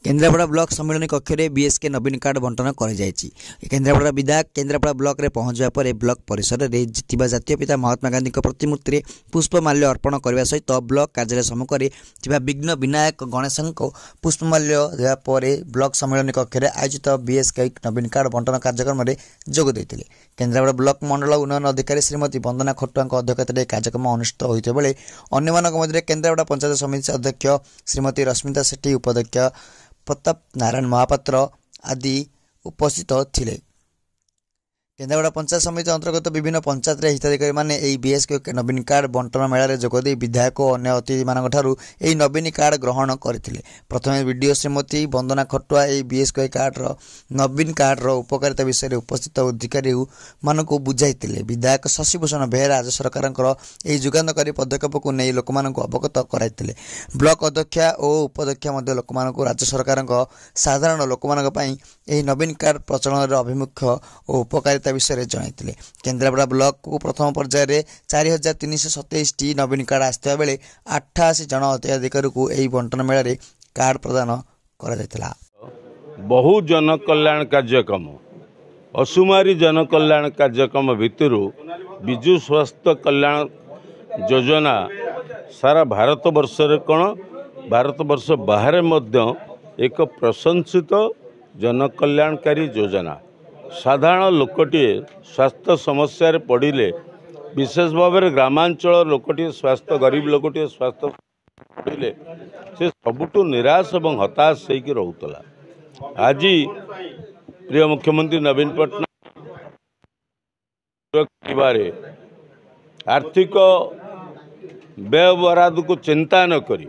Kendrapara block सम्मेलन कक्ष में बीएसके नवीन कार्ड बंटन कर केन्द्रापड़ा विधायक केन्द्रापड़ा ब्लॉक रे पहुंचा पर ब्लॉक परिसर में जीवा जातीय पिता महात्मा गांधी प्रतिमूर्ति में पुष्पमाल्य अर्पण करने सहित ब्लॉक कार्यालय सम्मुखें विघ्न विनायक गणेश को पुष्पमाल्य देवा पर ब्लॉक सम्मेलन कक्ष में आयोजित बीएसके नवीन कार्ड बंटन कार्यक्रम में जोग देते केन्द्रापड़ा ब्लॉक मंडल उन्नयन अधिकारी श्रीमती वंदना खटुआ अध्यक्षतार कार्यक्रम अनुष्ठित होता बेले अन्य केन्द्रापड़ा पंचायत समिति अध्यक्ष श्रीमती रश्मिता सेठी उपाध्यक्ष प्रताप नारायण महापात्र आदि उपस्थित थिले। केन्द्रापड़ा पंचायत समिति अंतर्गत विभिन्न पंचायत हिताधिकारी माने बीएसके नवीन कार्ड बंटन मेला जोगदे विधायक और अन्य अतिथि मानी नवीन कार्ड ग्रहण करते। प्रथम वीडियो श्रीमती वंदना खटुआ बीएसके कार्डर नवीन कार्डर उपकारिता विषय में उपस्थित अधिकारी मानक बुझाई विधायक शशिभूषण बेहेरा राज्य सरकार युगान्तकारी पदक्षेप को नहीं लोक अवगत कराइले। ब्लॉक अध्यक्षा और उपाध्यक्ष लोक राज्य सरकार साधारण लोक नवीन कार्ड प्रचलन अभिमुख्य और उपकारिता विषय जन केन्द्रापड़ा ब्लॉक को प्रथम पर्यायर 4327 नवीन कार्ड आसता बेले 88 जन हिताधिकारी को यही बंटन मेला कार्ड प्रदान कर बहु जन कल्याण कार्यक्रम असुमारी जन कल्याण कार्यक्रम भितर विजु स्वास्थ्य कल्याण योजना सारा भारत वर्ष कौन भारत वर्ष बाहर एक प्रशंसित जन कल्याणकारी योजना। साधारण लोकटे स्वास्थ्य समस्या पड़े विशेष भाव में ग्रामांचल लोकटे स्वास्थ्य गरीब लोकटे स्वास्थ्य पड़े से सबुठु निराश और हताश होकर रोला। आज प्रिय मुख्यमंत्री नवीन पट्टनायक आर्थिक व्यय बराद को चिंता न करी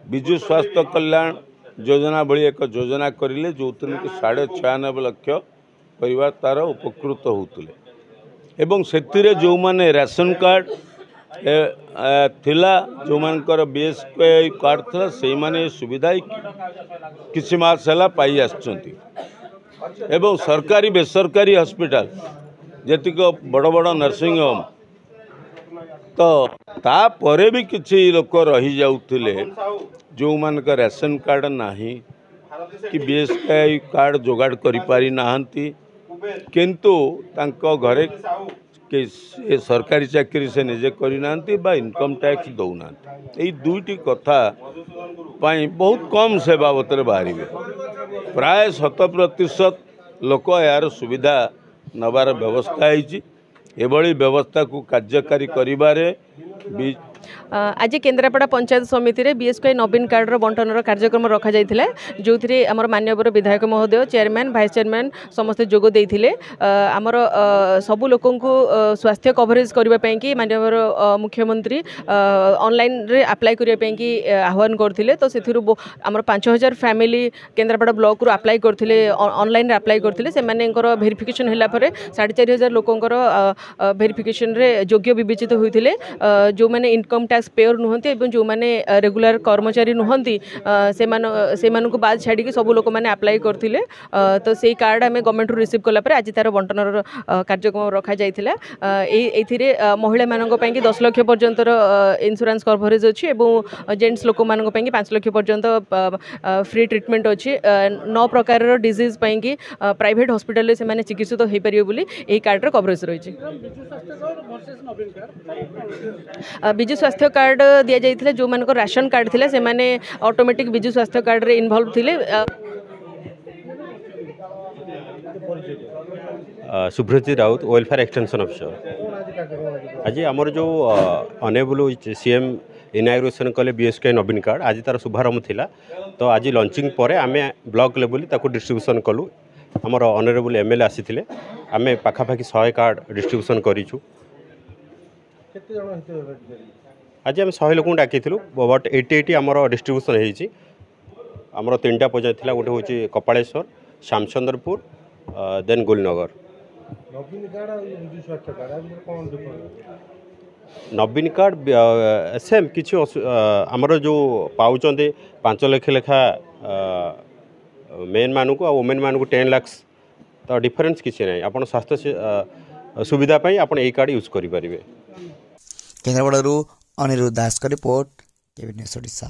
विजु स्वास्थ्य कल्याण योजना भली एक योजना करें जो कि 96.5 लाख परिवार तार उपकृत होते एवं से जो माने राशन कार्ड थिला जो मानकर बीएसके कार्ड था से माने सुविधा किसी मास है पाई आसचंती एवं सरकारी बेसरकारी हॉस्पिटल जेतिक बड़ बड़ नर्सिंग होम तो तापर भी किसी लोक रही जाउथिले जो मानक राशन कार्ड नाही कि बीएसके कार्ड जोगाड़ करि पारि नाहंती किंतु तांको घरे सरकारी चाकरी से निजे करना इनकम टैक्स दौना यही दुईटी कथा बहुत कम से बाबत बाहर प्राय 100% लोक यार सुविधा नबार व्यवस्था है व्यवस्था को कार्यकारी करिबारे आज केन्द्रापड़ा पंचायत समिति रे बीएसके नवीन कार्डर बंटन कार्यक्रम रखा जाइथिले जो आमर मान्यवर विधायक महोदय चेयरमैन भाइस चेयरमैन समस्ते जोग देइथिले। आमर सबु लोकन को स्वास्थ्य कवरेज करबा पई कि मान्यवर मुख्यमंत्री ऑनलाइन रे अप्लाई करबा पई कि आह्वान करथिले तो सेथिरु आमर 5000 फैमिली केन्द्रापड़ा ब्लॉक रो अप्लाई करथिले ऑनलाइन रे अप्लाई करथिले से मानेकर वेरिफिकेशन होला परे 4500 लोकंकर वेरिफिकेशन रे योग्य विवेचित होइथिले जो माने इनकम टैक्स पेयर नुहंती एवं जो माने रेगुलर कर्मचारी नुहंती से मानक बाद छाड़ी सब लोक मैंने अप्लाई करथिले तो से कार्ड आम गवर्नमेंट रिसीव कला पर आज तार बंटन कार्यक्रम रखा जाइथिला। एथिरे महिला मानक पई कि 10 लाख पर्यंत इंश्योरेंस कवरेज अछि एवं जेंट्स लोक मानक पई कि 5 लाख पर्यंत फ्री ट्रीटमेंट अछि 9 प्रकार डिजीज पई कि प्राइवेट हॉस्पिटल रे से माने चिकित्सित होई परियो बोली एही कार्ड रे कवरेज रहिछि। विजु स्वास्थ्य कार्ड दि जाइथिले जो मानक राशन कार्ड थिले से माने ऑटोमेटिक विजु स्वास्थ्य कार्ड रे इन्वॉल्व थिले। Subrajit Raut welfare extension officer. आज आमर जो अनेबल सीएम इनाग्रेशन कले बीएसके नवीन कार्ड आज तार शुभारंभ थिला तो आज लॉन्चिंग पर आम ब्लॉक लेवल ताको डिस्ट्रीब्यूशन कलु आमर ऑनरेबल एमएलए आसीथिले आम पाखापाखि 100 कार्ड डिस्ट्रीब्यूशन करिछु। आज आम 100 लोक डाक बट 80 आमर डिस्ट्रीब्यूशन होती आमर 3टा पंचायत थी गोटे हूँ कपालेश्वर श्यामचंद्रपुर देन गोलनगर। नवीन कार्ड सेम किसी आमर जो पाँच 5 लाख लेखा मेन मानू को वोमेन मानू को 10 लाख तो डिफरेन्स किसी ना आप स्वास्थ्य सुविधा आप कार्ड यूज करें। केन्द्रापड़ारू अनिरुद्ध दास का रिपोर्ट केबिनेट ओडिशा।